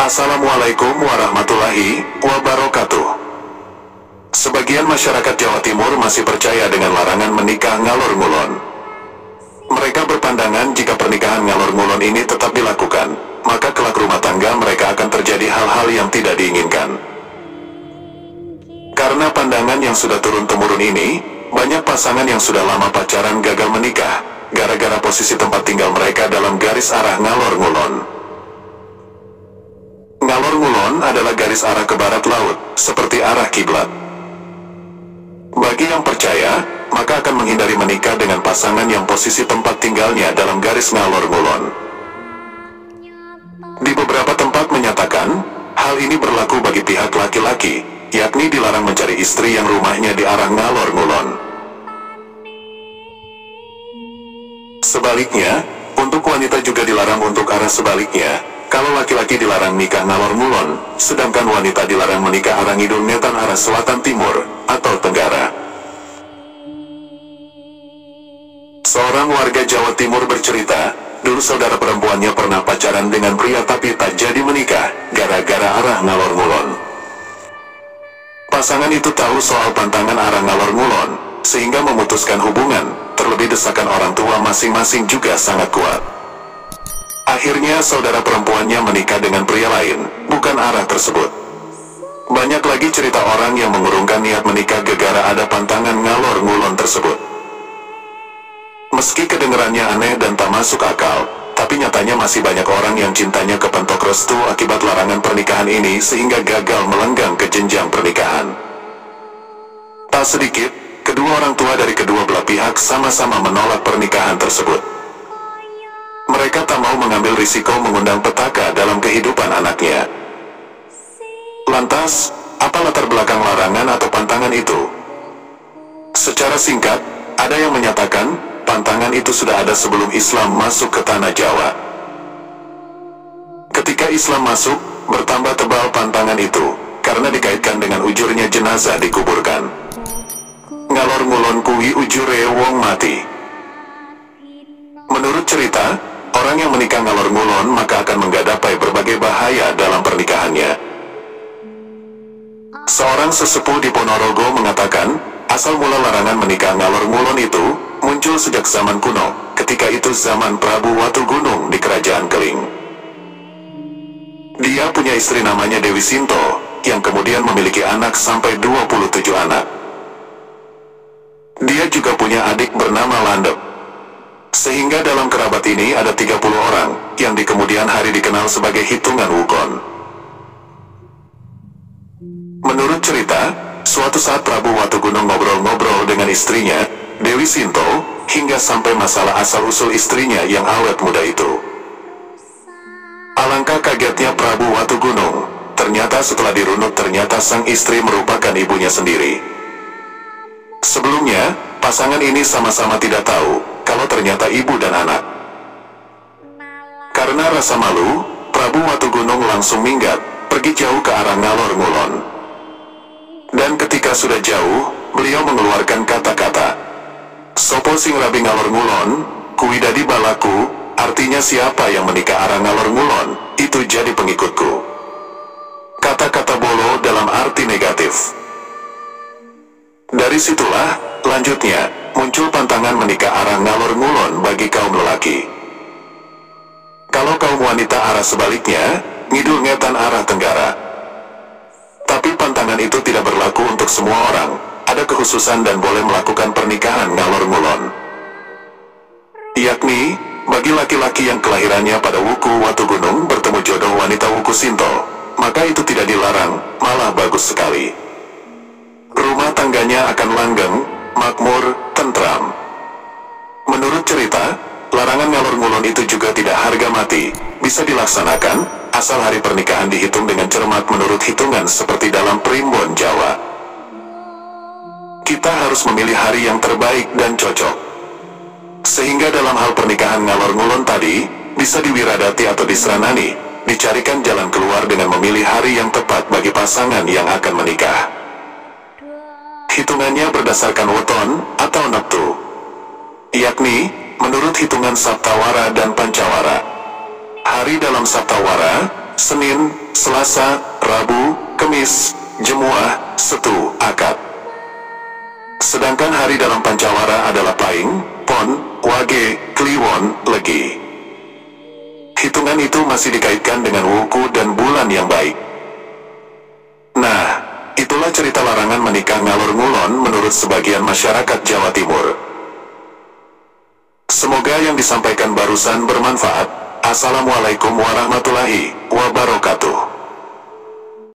Assalamualaikum warahmatullahi wabarakatuh. Sebagian masyarakat Jawa Timur masih percaya dengan larangan menikah ngalor ngulon. Mereka berpandangan jika pernikahan ngalor ngulon ini tetap dilakukan, maka kelak rumah tangga mereka akan terjadi hal-hal yang tidak diinginkan. Karena pandangan yang sudah turun-temurun ini, banyak pasangan yang sudah lama pacaran gagal menikah, gara-gara posisi tempat tinggal mereka dalam garis arah ngalor ngulon. Ngalor ngulon adalah garis arah ke barat laut, seperti arah kiblat. Bagi yang percaya, maka akan menghindari menikah dengan pasangan yang posisi tempat tinggalnya dalam garis ngalor ngulon. Di beberapa tempat menyatakan, hal ini berlaku bagi pihak laki-laki, yakni dilarang mencari istri yang rumahnya di arah ngalor ngulon. Sebaliknya, untuk wanita juga dilarang untuk arah sebaliknya. Kalau laki-laki dilarang nikah ngalor ngulon, sedangkan wanita dilarang menikah arah ngidul ngetan arah selatan timur, atau tenggara. Seorang warga Jawa Timur bercerita, dulu saudara perempuannya pernah pacaran dengan pria tapi tak jadi menikah, gara-gara arah ngalor ngulon. Pasangan itu tahu soal pantangan arah ngalor ngulon, sehingga memutuskan hubungan, terlebih desakan orang tua masing-masing juga sangat kuat. Akhirnya saudara perempuannya menikah dengan pria lain, bukan arah tersebut. Banyak lagi cerita orang yang mengurungkan niat menikah gara-gara ada pantangan ngalor ngulon tersebut. Meski kedengarannya aneh dan tak masuk akal, tapi nyatanya masih banyak orang yang cintanya kepentok restu akibat larangan pernikahan ini sehingga gagal melenggang ke jenjang pernikahan. Tak sedikit, kedua orang tua dari kedua belah pihak sama-sama menolak pernikahan tersebut. Mereka tak mau mengambil risiko mengundang petaka dalam kehidupan anaknya. Lantas, apa latar belakang larangan atau pantangan itu? Secara singkat, ada yang menyatakan, pantangan itu sudah ada sebelum Islam masuk ke tanah Jawa. Ketika Islam masuk, bertambah tebal pantangan itu, karena dikaitkan dengan ujurnya jenazah dikuburkan. Ngalor ngulon kuwi ujure wong mati. Menurut cerita, orang yang menikah ngalor ngulon maka akan menggadapai berbagai bahaya dalam pernikahannya. Seorang sesepuh di Ponorogo mengatakan, asal mula larangan menikah ngalor ngulon itu muncul sejak zaman kuno, ketika itu zaman Prabu Watugunung di Kerajaan Keling. Dia punya istri namanya Dewi Sinto, yang kemudian memiliki anak sampai 27 anak. Dia juga punya adik bernama Landep. Sehingga dalam kerabat ini ada 30 orang, yang di kemudian hari dikenal sebagai hitungan Wukon. Menurut cerita, suatu saat Prabu Watugunung ngobrol-ngobrol dengan istrinya, Dewi Sinto, hingga sampai masalah asal-usul istrinya yang awet muda itu. Alangkah kagetnya Prabu Watugunung, ternyata setelah dirunut ternyata sang istri merupakan ibunya sendiri. Sebelumnya, pasangan ini sama-sama tidak tahu kalau ternyata ibu dan anak. Karena rasa malu, Prabu Watugunung langsung minggat, pergi jauh ke arah ngalor ngulon. Dan ketika sudah jauh, beliau mengeluarkan kata-kata, "Sopo sing rabi ngalor ngulon, kuwi dadi balaku," artinya siapa yang menikah arah ngalor ngulon, itu jadi pengikutku. Kata-kata bolo dalam arti negatif. Dari situlah, lanjutnya, muncul pantangan menikah arah ngalor ngulon bagi kaum lelaki. Kalau kaum wanita arah sebaliknya, ngidul ngetan arah tenggara. Tapi pantangan itu tidak berlaku untuk semua orang, ada kekhususan dan boleh melakukan pernikahan ngalor ngulon. Yakni, bagi laki-laki yang kelahirannya pada Wuku Watugunung bertemu jodoh wanita Wuku Sinto, maka itu tidak dilarang, malah bagus sekali. Rumah tangganya akan langgeng, makmur, tentram. Menurut cerita, larangan ngalor ngulon itu juga tidak harga mati, bisa dilaksanakan, asal hari pernikahan dihitung dengan cermat menurut hitungan seperti dalam primbon Jawa. kita harus memilih hari yang terbaik dan cocok. Sehingga dalam hal pernikahan ngalor ngulon tadi, bisa diwiradati atau diseranani, dicarikan jalan keluar dengan memilih hari yang tepat bagi pasangan yang akan menikah. Hitungannya berdasarkan weton atau neptu, yakni menurut hitungan Saptawara dan Pancawara. Hari dalam Saptawara, Senin, Selasa, Rabu, Kemis, Jemuah, Setu, Akad. Sedangkan hari dalam Pancawara adalah Paing, Pon, Wage, Kliwon, Legi. Hitungan itu masih dikaitkan dengan wuku dan bulan yang baik. Nah, itulah cerita larangan menikah ngalor ngulon menurut sebagian masyarakat Jawa Timur. Semoga yang disampaikan barusan bermanfaat. Assalamualaikum warahmatullahi wabarakatuh.